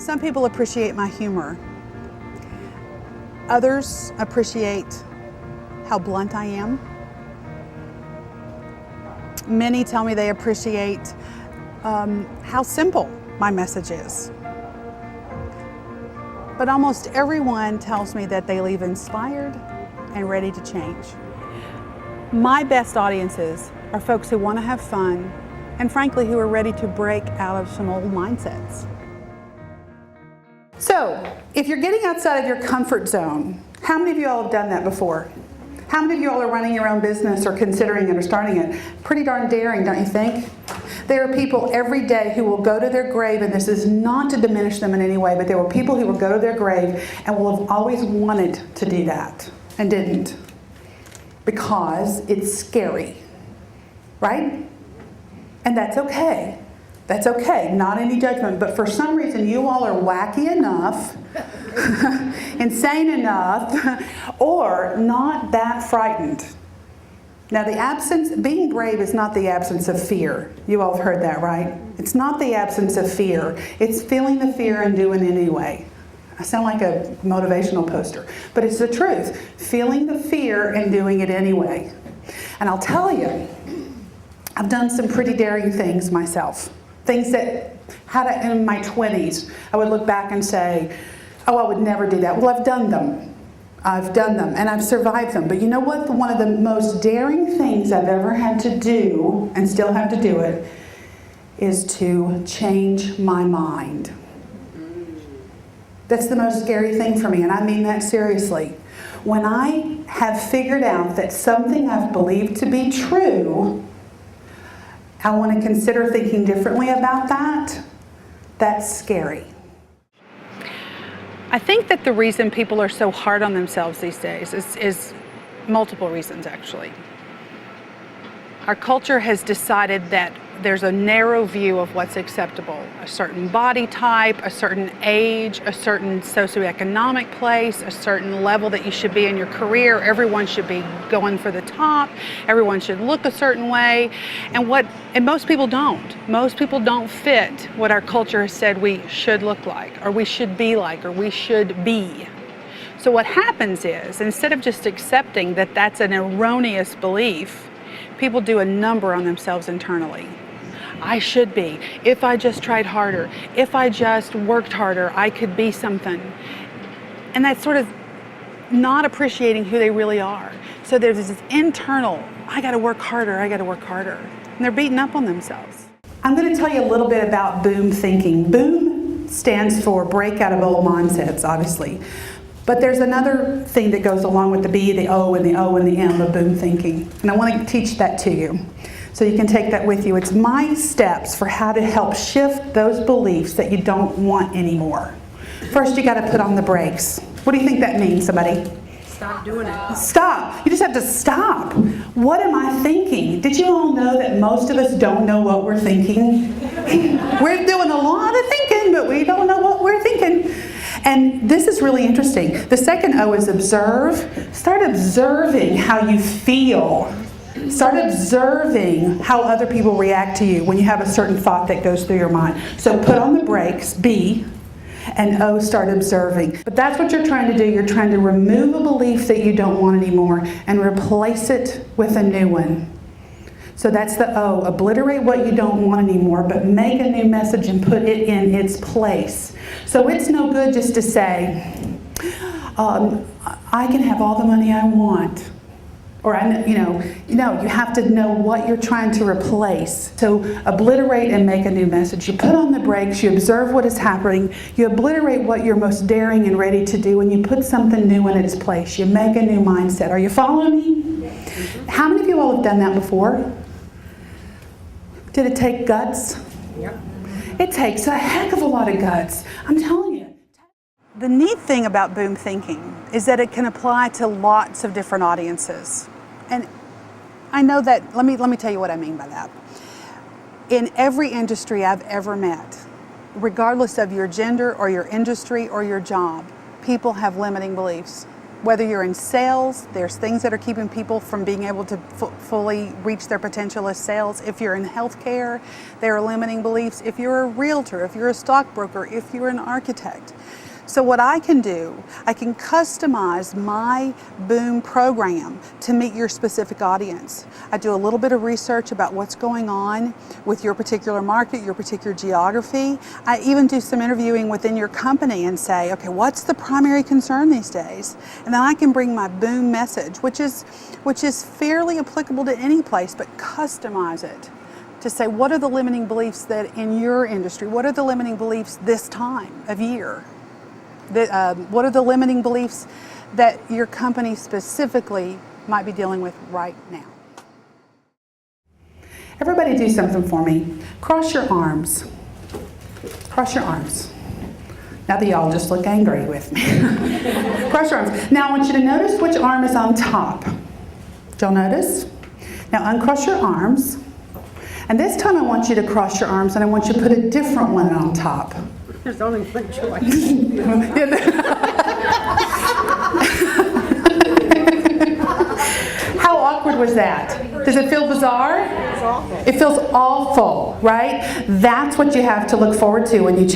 Some people appreciate my humor. Others appreciate how blunt I am. Many tell me they appreciate how simple my message is. But almost everyone tells me that they leave inspired and ready to change. My best audiences are folks who want to have fun and frankly who are ready to break out of some old mindsets. So, if you're getting outside of your comfort zone, how many of you all have done that before? How many of you all are running your own business or considering it or starting it? Pretty darn daring, don't you think? There are people every day who will go to their grave, and this is not to diminish them in any way, but there were people who will go to their grave and will have always wanted to do that and didn't. Because it's scary, right? And that's okay. That's okay, not any judgment, but for some reason you all are wacky enough, insane enough, or not that frightened. Now being brave is not the absence of fear. You all have heard that, right? It's not the absence of fear. It's feeling the fear and doing it anyway. I sound like a motivational poster, but it's the truth. Feeling the fear and doing it anyway. And I'll tell you, I've done some pretty daring things myself. Things that in my 20s, I would look back and say, oh, I would never do that. Well, I've done them. I've done them and I've survived them. But you know what? One of the most daring things I've ever had to do, and still have to do it, is to change my mind. That's the most scary thing for me, and I mean that seriously. When I have figured out that something I've believed to be true, I want to consider thinking differently about that. That's scary. I think that the reason people are so hard on themselves these days is multiple reasons, actually. Our culture has decided that there's a narrow view of what's acceptable. A certain body type, a certain age, a certain socioeconomic place, a certain level that you should be in your career. Everyone should be going for the top. Everyone should look a certain way. And most people don't. Most people don't fit what our culture has said we should look like, or we should be like, or we should be. So what happens is, instead of just accepting that that's an erroneous belief, people do a number on themselves internally. I should be. If I just tried harder, if I just worked harder, I could be something. And that's sort of not appreciating who they really are. So there's this internal, I gotta work harder, I gotta work harder. And they're beating up on themselves. I'm gonna tell you a little bit about boom thinking. Boom stands for breakout of old mindsets, obviously. But there's another thing that goes along with the B, the O, and the O, and the M of boom thinking. And I want to teach that to you, so you can take that with you. It's my steps for how to help shift those beliefs that you don't want anymore. First, you got to put on the brakes. What do you think that means, somebody? Stop doing it. Stop. You just have to stop. What am I thinking? Did you all know that most of us don't know what we're thinking? We're doing a lot of thinking, but we don't know what we're thinking. And this is really interesting. The second O is observe. Start observing how you feel. Start observing how other people react to you when you have a certain thought that goes through your mind. So put on the brakes, B, and O, start observing. But that's what you're trying to do. You're trying to remove a belief that you don't want anymore and replace it with a new one. So that's the O. Obliterate what you don't want anymore, but make a new message and put it in its place. So it's no good just to say, I can have all the money I want. Or, no, you have to know what you're trying to replace. So obliterate and make a new message. You put on the brakes, you observe what is happening, you obliterate what you're most daring and ready to do, and you put something new in its place. You make a new mindset. Are you following me? How many of you all have done that before? Did it take guts? Yep. It takes a heck of a lot of guts. I'm telling you. The neat thing about boom thinking is that it can apply to lots of different audiences. And I know that, let me tell you what I mean by that. In every industry I've ever met, regardless of your gender or your industry or your job, people have limiting beliefs. Whether you're in sales, there's things that are keeping people from being able to fully reach their potential as sales. If you're in healthcare, there are limiting beliefs. If you're a realtor, if you're a stockbroker, if you're an architect. So what I can do, I can customize my Boom program to meet your specific audience. I do a little bit of research about what's going on with your particular market, your particular geography. I even do some interviewing within your company and say, okay, what's the primary concern these days? And then I can bring my Boom message, which is fairly applicable to any place, but customize it to say, what are the limiting beliefs that in your industry? What are the limiting beliefs this time of year? What are the limiting beliefs that your company specifically might be dealing with right now? Everybody do something for me. Cross your arms. Cross your arms. Now that y'all just look angry with me. Cross your arms. Now I want you to notice which arm is on top. Did y'all notice? Now uncross your arms. And this time I want you to cross your arms and I want you to put a different one on top. There's only one choice. How awkward was that? Does it feel bizarre? It's awful. It feels awful, right? That's what you have to look forward to when you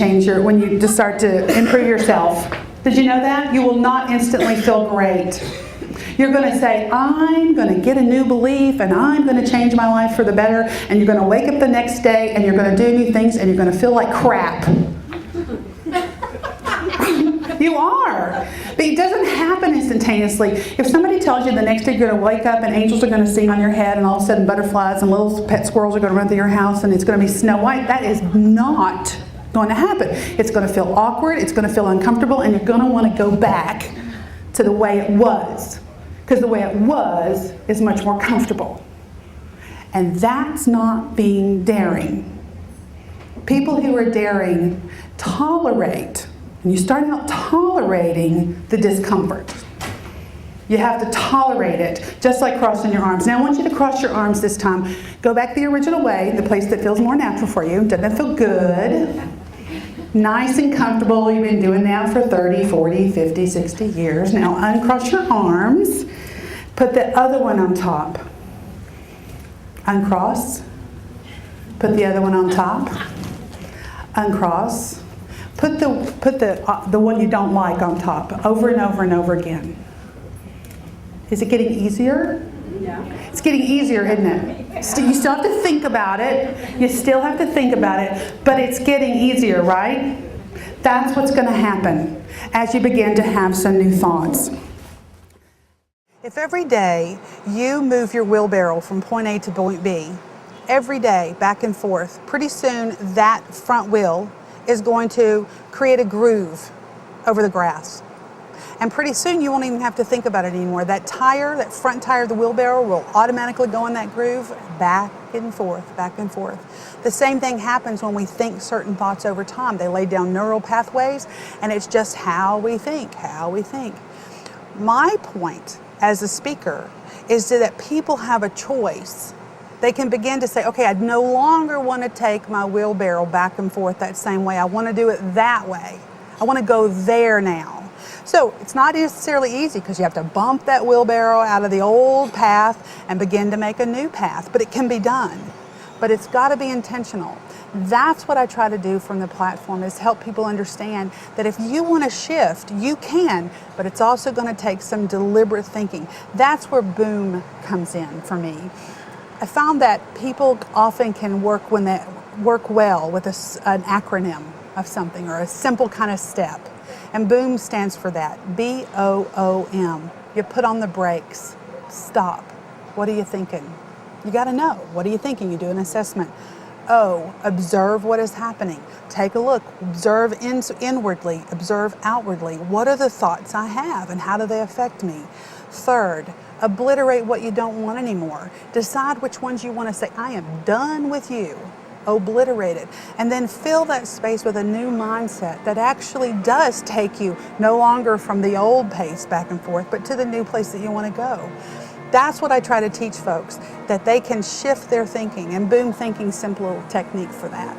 just start to improve yourself. Did you know that? You will not instantly feel great. You're going to say, I'm going to get a new belief and I'm going to change my life for the better, and you're going to wake up the next day and you're going to do new things and you're going to feel like crap. You are. But it doesn't happen instantaneously. If somebody tells you the next day you're going to wake up and angels are going to sing on your head and all of a sudden butterflies and little pet squirrels are going to run through your house and it's going to be Snow White, that is not going to happen. It's going to feel awkward, it's going to feel uncomfortable, and you're going to want to go back to the way it was. Because the way it was is much more comfortable. And that's not being daring. People who are daring tolerate. And you start out tolerating the discomfort. You have to tolerate it, just like crossing your arms. Now I want you to cross your arms this time. Go back the original way, the place that feels more natural for you. Doesn't that feel good? Nice and comfortable. You've been doing that for 30, 40, 50, 60 years. Now uncross your arms. Put the other one on top. Uncross. Put the other one on top. Uncross. Put the one you don't like on top, over and over and over again. Is it getting easier? Yeah. It's getting easier, isn't it? You still have to think about it. You still have to think about it, but it's getting easier, right? That's what's going to happen as you begin to have some new thoughts. If every day you move your wheelbarrow from point A to point B, every day, back and forth, pretty soon that front wheel is going to create a groove over the grass. And pretty soon you won't even have to think about it anymore. That tire, that front tire of the wheelbarrow will automatically go in that groove, back and forth, back and forth. The same thing happens when we think certain thoughts over time. They lay down neural pathways, and it's just how we think, how we think. My point as a speaker is that people have a choice. They can begin to say, okay, I no longer want to take my wheelbarrow back and forth that same way. I want to do it that way. I want to go there now. So it's not necessarily easy because you have to bump that wheelbarrow out of the old path and begin to make a new path, but it can be done. But it's got to be intentional. That's what I try to do from the platform, is help people understand that if you want to shift, you can, but it's also going to take some deliberate thinking. That's where Boom comes in for me. I found that people often can work well with an acronym of something or a simple kind of step. And Boom stands for that, B-O-O-M. You put on the brakes, stop. What are you thinking? You got to know, what are you thinking? You do an assessment. O, observe what is happening. Take a look, observe inwardly, observe outwardly. What are the thoughts I have and how do they affect me? Third, obliterate what you don't want anymore. Decide which ones you want to say, I am done with you. Obliterate it. And then fill that space with a new mindset that actually does take you no longer from the old pace back and forth, but to the new place that you want to go. That's what I try to teach folks, that they can shift their thinking, and Boom Thinking's simple little technique for that.